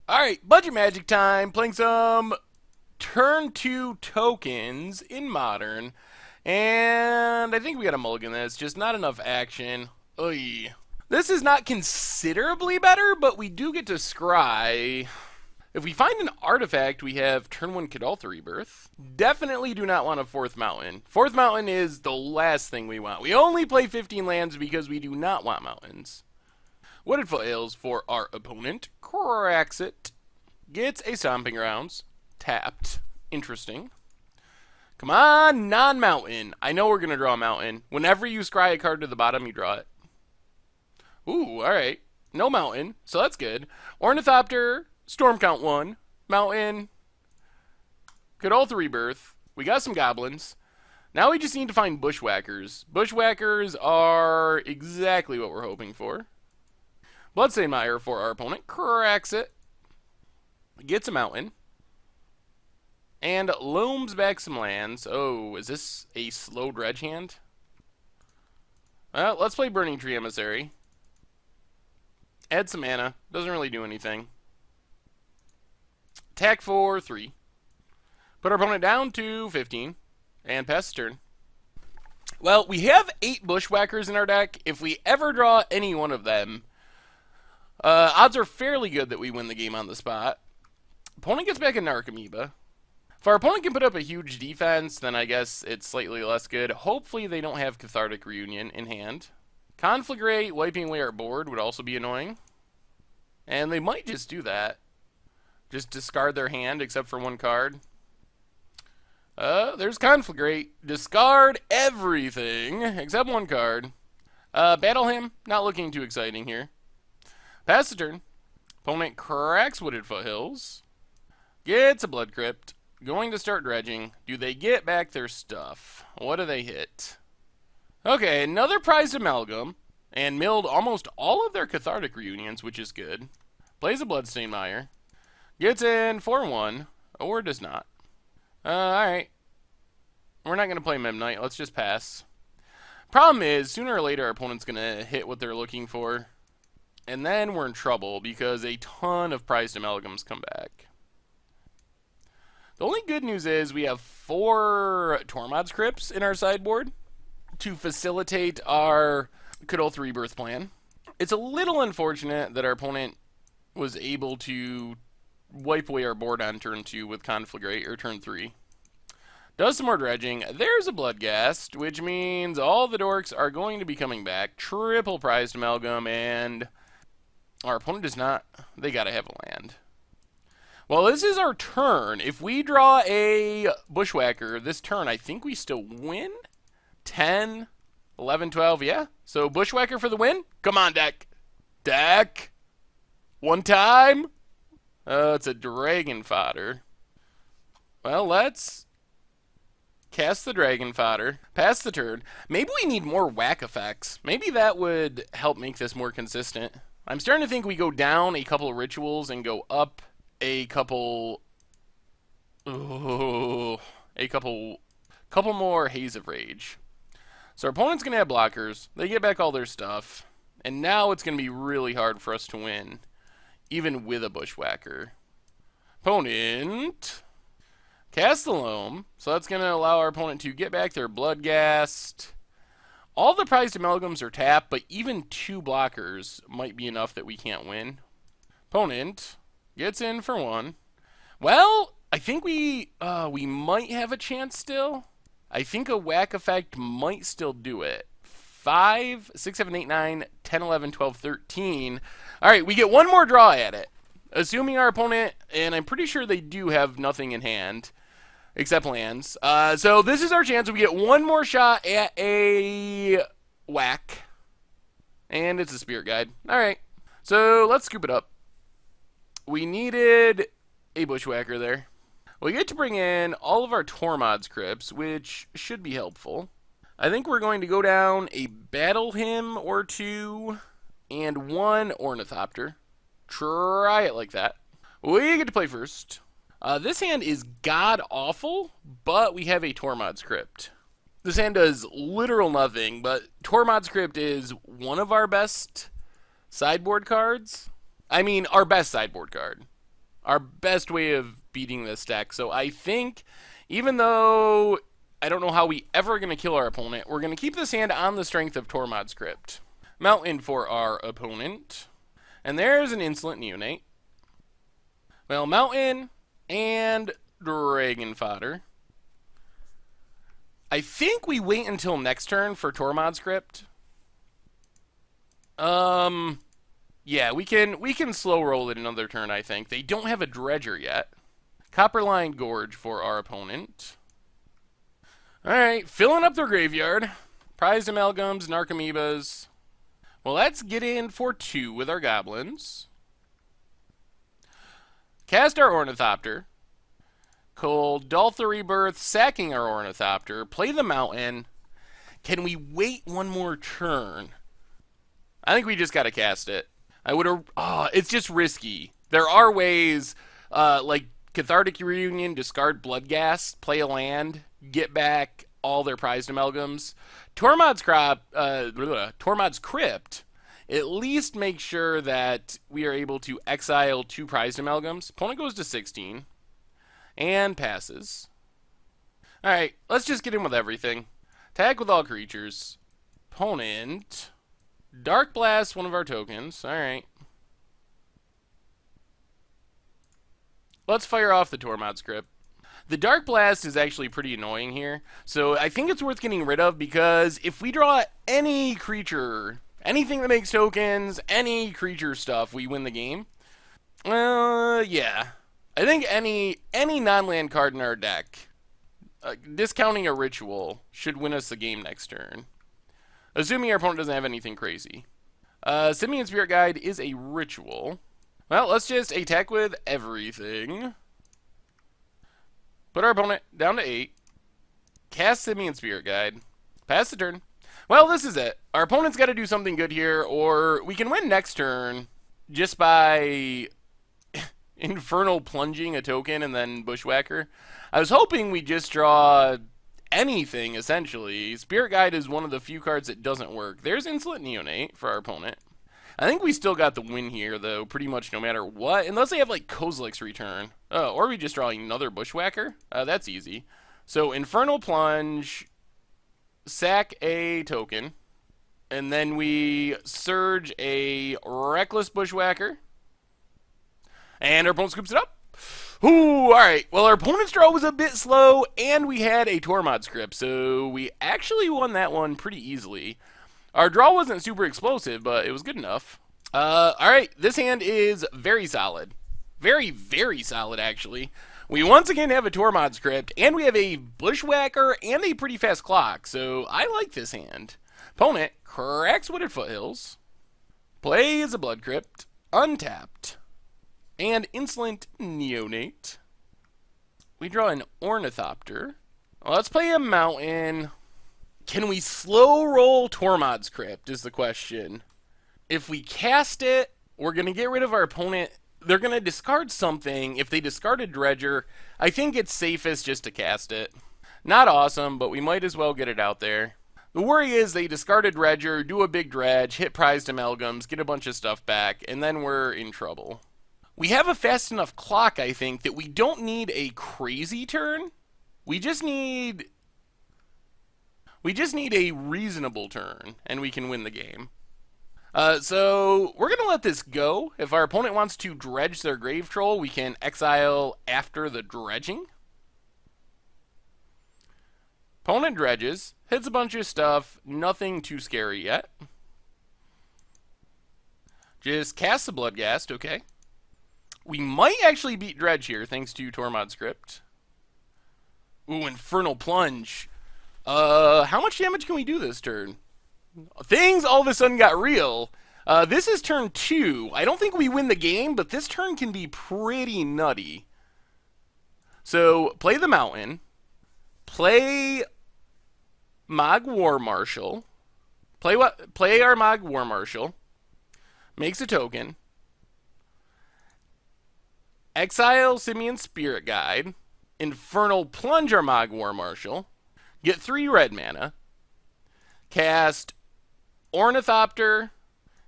Alright, budget magic time. Playing some turn 2 tokens in Modern. And I think we got a mulligan this. Just not enough action. Oy. This is not considerably better, but we do get to scry. If we find an artifact, we have turn 1 Kadaltha Rebirth. Definitely do not want a 4th mountain. 4th mountain is the last thing we want. We only play 15 lands because we do not want mountains. Wooded Foothills for our opponent. Cracks it. Gets a Stomping Grounds. Tapped. Interesting. Come on, non-mountain. I know we're going to draw a mountain. Whenever you scry a card to the bottom, you draw it. Ooh, alright. No mountain, so that's good. Ornithopter. Storm Count 1. Mountain. Kadaltha Rebirth. We got some goblins. Now we just need to find bushwhackers. Bushwhackers are exactly what we're hoping for. Bloodstained Mire for our opponent. Cracks it. Gets a mountain. And looms back some lands. Oh, is this a slow dredge hand? Well, let's play Burning Tree Emissary. Add some mana. Doesn't really do anything. Attack for 3. Put our opponent down to 15. And pass the turn. Well, we have 8 Bushwhackers in our deck. If we ever draw any one of them, odds are fairly good that we win the game on the spot. Opponent gets back a Narcomoeba. If our opponent can put up a huge defense, then I guess it's slightly less good. Hopefully they don't have Cathartic Reunion in hand. Conflagrate, wiping away our board would also be annoying. And they might just do that. Just discard their hand except for one card. There's Conflagrate. Discard everything except one card. Battle him. Not looking too exciting here. Pass the turn. Opponent cracks Wooded Foothills. Gets a Blood Crypt. Going to start dredging. Do they get back their stuff? What do they hit? Okay, another Prized Amalgam. And milled almost all of their Cathartic Reunions, which is good. Plays a Bloodstained Mire. Gets in 4-1. Or does not. Alright. We're not going to play Memnite. Let's just pass. Problem is, sooner or later our opponent's going to hit what they're looking for. And then we're in trouble because a ton of Prized Amalgams come back. The only good news is we have 4 Tormod's Crypts in our sideboard to facilitate our Kadaltha Rebirth plan. It's a little unfortunate that our opponent was able to wipe away our board on turn 2 with Conflagrate, or turn 3. Does some more dredging. There's a Bloodghast, which means all the dorks are going to be coming back. Triple Prized Amalgam, and our opponent does not. They gotta have a land. Well, this is our turn. If we draw a Bushwhacker this turn, I think we still win. 10, 11, 12, yeah. So Bushwhacker for the win. Come on, deck. Deck. One time. It's a Dragon Fodder. Well, let's cast the Dragon Fodder. Pass the turn. Maybe we need more whack effects. Maybe that would help make this more consistent. I'm starting to think we go down a couple of rituals and go up a couple more Haze of Rage. So our opponent's going to have blockers. They get back all their stuff. And now it's going to be really hard for us to win, even with a Bushwhacker. Opponent cast the Loam. So that's going to allow our opponent to get back their Bloodghast. All the Prized Amalgams are tapped, but even 2 blockers might be enough that we can't win. Opponent gets in for 1. Well, I think we might have a chance still. I think a whack effect might still do it. 5, 6, 7, 8, 9, 10, 11, 12, 13. All right, we get one more draw at it. Assuming our opponent, and I'm pretty sure they do have nothing in hand except lands. So this is our chance. We get one more shot at a whack. And it's a Spirit Guide. All right, so let's scoop it up. We needed a Bushwhacker there. We get to bring in all of our Tormod's Crypts, which should be helpful. I think we're going to go down a Battle Hymn or 2 and 1 Ornithopter. Try it like that. We get to play first. This hand is god-awful, but we have a Tormod's Crypt. This hand does literal nothing, but Tormod's Crypt is one of our best sideboard cards. I mean, our best sideboard card. our best way of beating this deck. So I think, even though I don't know how we ever are going to kill our opponent, we're going to keep this hand on the strength of Tormod's Crypt. Mountain for our opponent. And there's an Insolent Neonate. Well, Mountain and Dragon Fodder. I think we wait until next turn for Tormod's Crypt. Yeah, we can slow roll it another turn, I think. They don't have a Dredger yet. Copperline Gorge for our opponent. Alright, filling up their graveyard. Prized Amalgams, Narcomoebas. Well, let's get in for 2 with our goblins. Cast our Ornithopter. Kuldaltha the Rebirth, sacking our Ornithopter. Play the Mountain. Can we wait one more turn? I think we just gotta cast it. I would have. Oh, it's just risky. There are ways, like Cathartic Reunion, discard Bloodghast, play a land, get back all their prized amalgams. Tormod's Crypt. At least make sure that we are able to exile 2 prized amalgams. Opponent goes to 16 and passes. All right, let's just get in with everything. Tag with all creatures. Opponent. Dark Blast, one of our tokens. Alright. Let's fire off the Tormod's Crypt. The Dark Blast is actually pretty annoying here, so I think it's worth getting rid of because if we draw any creature, anything that makes tokens, any creature stuff, we win the game. Yeah. I think any non-land card in our deck, discounting a ritual, should win us the game next turn. Assuming our opponent doesn't have anything crazy. Simian Spirit Guide is a ritual. Well, let's just attack with everything. Put our opponent down to 8. Cast Simian Spirit Guide. Pass the turn. Well, this is it. Our opponent's got to do something good here, or we can win next turn just by Infernal Plunging a token and then Bushwhacker. I was hoping we'd just draw anything, essentially. Spirit Guide is one of the few cards that doesn't work. There's Insolent Neonate for our opponent. I think we still got the win here, though, pretty much no matter what. Unless they have, like, Kozilek's Return. Or we just draw another Bushwhacker. That's easy. So, Infernal Plunge, sack a token, and then we surge a Reckless Bushwhacker. And our opponent scoops it up. Ooh, alright. Well, our opponent's draw was a bit slow, and we had a Tormod's Crypt, so we actually won that one pretty easily. Our draw wasn't super explosive, but it was good enough. Alright, this hand is very solid. Very, very solid, actually. We once again have a Tormod's Crypt, and we have a Bushwhacker and a pretty fast clock, so I like this hand. Opponent cracks Wooded Foothills, plays a Blood Crypt, untapped, and Insolent Neonate. We draw an Ornithopter. Let's play a Mountain. Can we slow roll Tormod's Crypt is the question. If we cast it, we're going to get rid of our opponent. They're going to discard something. If they discard a Dredger, I think it's safest just to cast it. Not awesome, but we might as well get it out there. The worry is they discard a Dredger, do a big dredge, hit prized amalgams, get a bunch of stuff back, and then we're in trouble. We have a fast enough clock, I think, that we don't need a crazy turn. We just need a reasonable turn, and we can win the game. So we're going to let this go. If our opponent wants to dredge their Grave Troll, we can exile after the dredging. Opponent dredges, hits a bunch of stuff, nothing too scary yet. Just cast the Bloodghast, okay. We might actually beat Dredge here, thanks to Tormod's Crypt. Ooh, Infernal Plunge. How much damage can we do this turn? Things all of a sudden got real. This is turn 2. I don't think we win the game, but this turn can be pretty nutty. So, play the Mountain. Play Mog War Marshal. Play our Mog War Marshal. Makes a token. Exile Simian Spirit Guide. Infernal Plunge our Mog War Marshal. Get 3 red mana. Cast Ornithopter.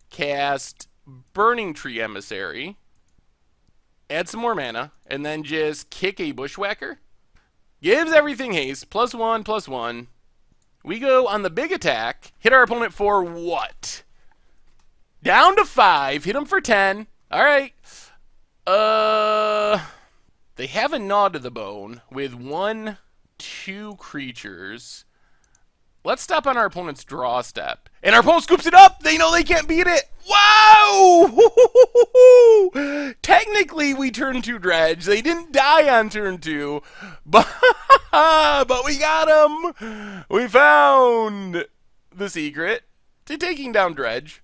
Cast Burning Tree Emissary. add some more mana, and then just kick a Bushwhacker. Gives everything haste, +1/+1. We go on the big attack, hit our opponent for what? Down to 5, hit him for 10. All right. They have a Gnaw to the Bone with 1, 2 creatures. Let's stop on our opponent's draw step. And our opponent scoops it up! They know they can't beat it! Wow! Technically, we turn 2 Dredge. They didn't die on turn 2. But we got them! We found the secret to taking down Dredge.